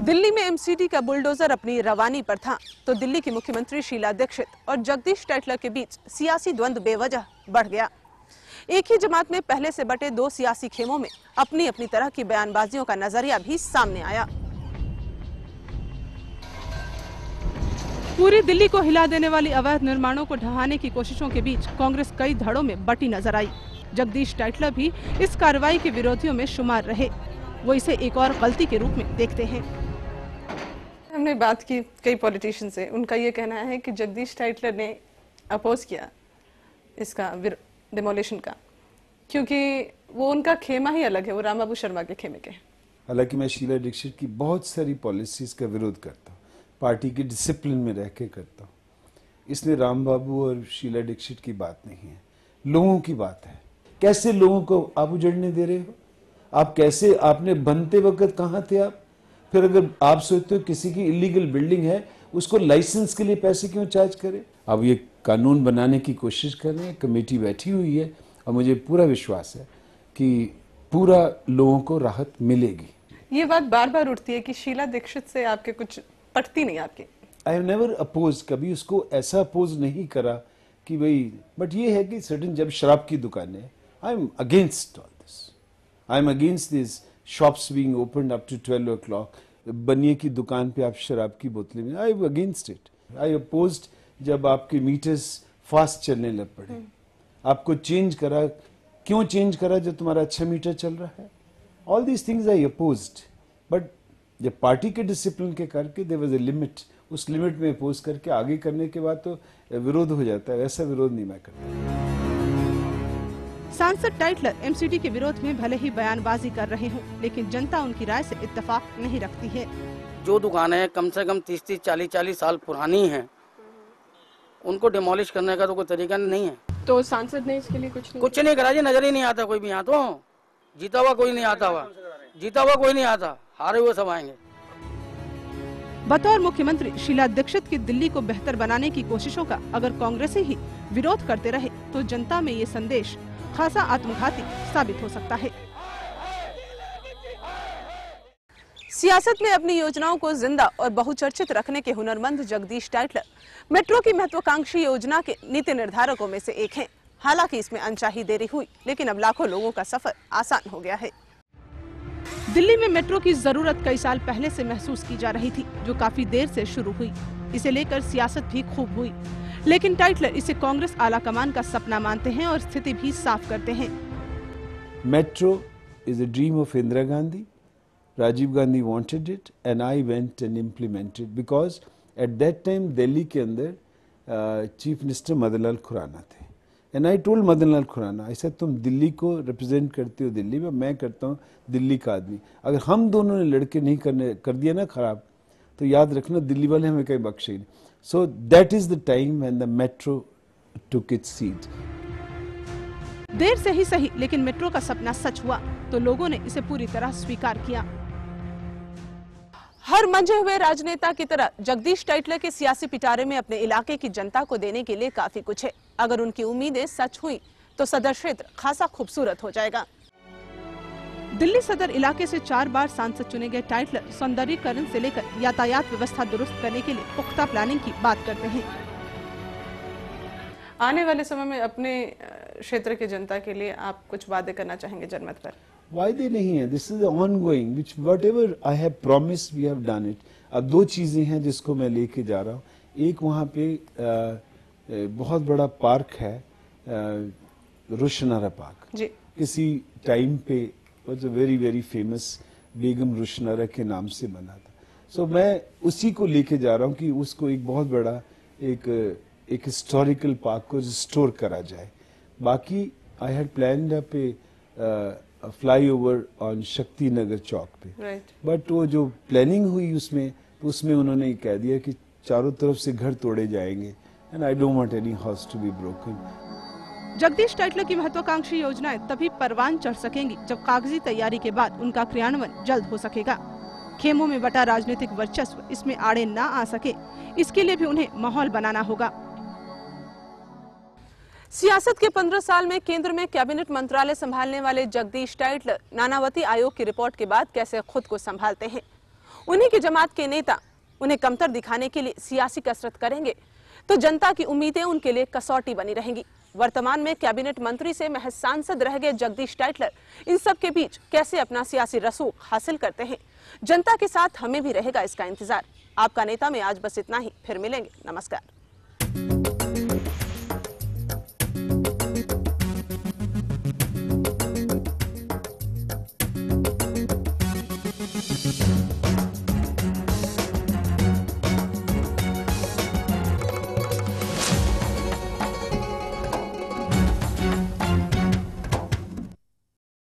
दिल्ली में एमसीडी का बुलडोजर अपनी रवानी पर था तो दिल्ली की मुख्यमंत्री शीला दीक्षित और जगदीश टाइटलर के बीच सियासी द्वंद्व बेवजह बढ़ गया। एक ही जमात में पहले से बटे दो सियासी खेमों में अपनी अपनी तरह की बयानबाजियों का नजरिया भी सामने आया। पूरी दिल्ली को हिला देने वाली अवैध निर्माणों को ढहाने की कोशिशों के बीच कांग्रेस कई धड़ों में बटी नजर आई। जगदीश टाइटलर भी इस कार्रवाई के विरोधियों में शुमार रहे। वो इसे एक और गलती के रूप में देखते हैं। हमने बात की कई पॉलिटिशियन से, उनका ये कहना है कि जगदीश टाइटलर ने अपोज किया इसका डिमोलिशन का, क्योंकि वो उनका खेमा ही अलग है, वो राम बाबू शर्मा के खेमे के। हालांकि मैं शीला दीक्षित की बहुत सारी पॉलिसीज का विरोध करता हूँ, पार्टी के डिसिप्लिन में रह के करता हूँ। इसमें राम बाबू और शीला दीक्षित की बात नहीं है, लोगों की बात है। कैसे लोगों को आप उजड़ने दे रहे हो? आप कैसे, आपने बनते वक्त कहाँ थे आप? फिर अगर आप सोचते हो किसी की इलीगल बिल्डिंग है, उसको लाइसेंस के लिए पैसे क्यों चार्ज करें? अब ये कानून बनाने की कोशिश कर रहे हैं, कमेटी बैठी हुई है और मुझे पूरा विश्वास है कि पूरा लोगों को राहत मिलेगी। ये बात बार बार उठती है कि शीला दीक्षित से आपके कुछ पटती नहीं आपकी। आई हैव नेवर अपोज, कभी उसको ऐसा अपोज नहीं करा कि भाई, बट ये है कि सर्टेन जब शराब की दुकान है, I am against all this. I am against this shops being opened up to 12 o'clock। बनिए की दुकान पे आप शराब की बोतलें में, आई am against it. I opposed जब आपके मीटर्स फास्ट चलने लग पड़े। आपको चेंज करा, क्यों चेंज करा जब तुम्हारा अच्छा मीटर चल रहा है? All these things I opposed, but जब पार्टी के डिसिप्लिन के करके देयर वाज अ लिमिट, उस लिमिट में अपोज करके आगे करने के बाद तो विरोध हो जाता है। ऐसा विरोध नहीं मैं करता। सांसद टाइटलर एमसीडी के विरोध में भले ही बयानबाजी कर रहे हों, लेकिन जनता उनकी राय से इत्तेफाक नहीं रखती है। जो दुकानें कम से कम 30-30, 40-40 साल पुरानी हैं, उनको डिमोलिश करने का तो कोई तरीका नहीं है। तो सांसद ने इसके लिए कुछ नहीं करा जी, नजर ही नहीं आता कोई भी यहाँ। तो जीता हुआ कोई नहीं आता हुआ, जीता हुआ कोई नहीं आता, हारे हुए सब आएंगे। बतौर मुख्यमंत्री शीला दीक्षित की दिल्ली को बेहतर बनाने की कोशिशों का अगर कांग्रेस ही विरोध करते रहे तो जनता में ये संदेश खासा आत्मघाती साबित हो सकता है। सियासत में अपनी योजनाओं को जिंदा और बहुचर्चित रखने के हुनरमंद जगदीश टाइटलर मेट्रो की महत्वाकांक्षी योजना के नीति निर्धारकों में से एक हैं। हालांकि इसमें अनचाही देरी हुई, लेकिन अब लाखों लोगों का सफर आसान हो गया है। दिल्ली में मेट्रो की जरूरत कई साल पहले से महसूस की जा रही थी, जो काफी देर से शुरू हुई। इसे लेकर सियासत भी खूब हुई, लेकिन टाइटलर इसे कांग्रेस आलाकमान का सपना मानते हैं और स्थिति भी साफ करते हैं। Metro is a dream of Indira Gandhi. Rajiv Gandhi wanted it and I went and implemented, because at that time Delhi के अंदर चीफ मिनिस्टर मदन लाल खुराना थे। And I told Madan Lal Khurana, ऐसा तुम दिल्ली को रिप्रेजेंट करते हो दिल्ली में, मैं करता हूँ दिल्ली का आदमी। अगर हम दोनों ने लड़के नहीं कर दिया ना खराब, तो याद रखना दिल्ली वाले हमें कहीं बख्शे नहीं। So that is the time when the metro took its seat. देर से ही सही, लेकिन मेट्रो का सपना सच हुआ तो लोगों ने इसे पूरी तरह स्वीकार किया। हर मंझे हुए राजनेता की तरह जगदीश टाइटलर के सियासी पिटारे में अपने इलाके की जनता को देने के लिए काफी कुछ है। अगर उनकी उम्मीदें सच हुई तो सदर क्षेत्र खासा खूबसूरत हो जाएगा। दिल्ली सदर इलाके से 4 बार सांसद चुने गए टाइटलर सौंदर्यीकरण से लेकर यातायात व्यवस्था दुरुस्त करने के लिए पुख्ता प्लानिंग की बात करते हैं। आने वाले समय में अपने क्षेत्र की जनता के लिए आप कुछ वादे करना चाहेंगे जनमत पर? वायदे नहीं है, this is ongoing, which whatever I have promised we have done it. अब 2 चीजें हैं जिसको मैं लेके जा रहा हूँ। एक वहाँ पे बहुत बड़ा पार्क है, रोशनारा पार्क जी। किसी टाइम पे was a very very famous Begum Roshanara के नाम से बना था। सो मैं उसी को लेके जा रहा हूँ कि उसको एक बहुत बड़ा एक हिस्टोरिकल पार्क को रिस्टोर करा जाए। बाकी I had planned up A flyover on Shakti Nagar चौक पे, बट वो जो प्लानिंग हुई उसमें उन्होंने कह दिया कि चारों तरफ से घर तोड़े जाएंगे, and I don't want any house to be broken. Jagdish Tytler की महत्वाकांक्षी योजनाएं तभी परवान चढ़ सकेंगी जब कागजी तैयारी के बाद उनका क्रियान्वयन जल्द हो सकेगा। खेमों में बटा राजनीतिक वर्चस्व इसमें आड़े न आ सके, इसके लिए भी उन्हें माहौल बनाना होगा। सियासत के 15 साल में केंद्र में कैबिनेट मंत्रालय संभालने वाले जगदीश टाइटलर नानावती आयोग की रिपोर्ट के बाद कैसे खुद को संभालते हैं, उन्हीं की जमात के नेता उन्हें कमतर दिखाने के लिए सियासी कसरत करेंगे तो जनता की उम्मीदें उनके लिए कसौटी बनी रहेंगी। वर्तमान में कैबिनेट मंत्री से महज सांसद रह गए जगदीश टाइटलर इन सब के बीच कैसे अपना सियासी रसूख हासिल करते हैं, जनता के साथ हमें भी रहेगा इसका इंतजार। आपका नेता में आज बस इतना ही, फिर मिलेंगे। नमस्कार।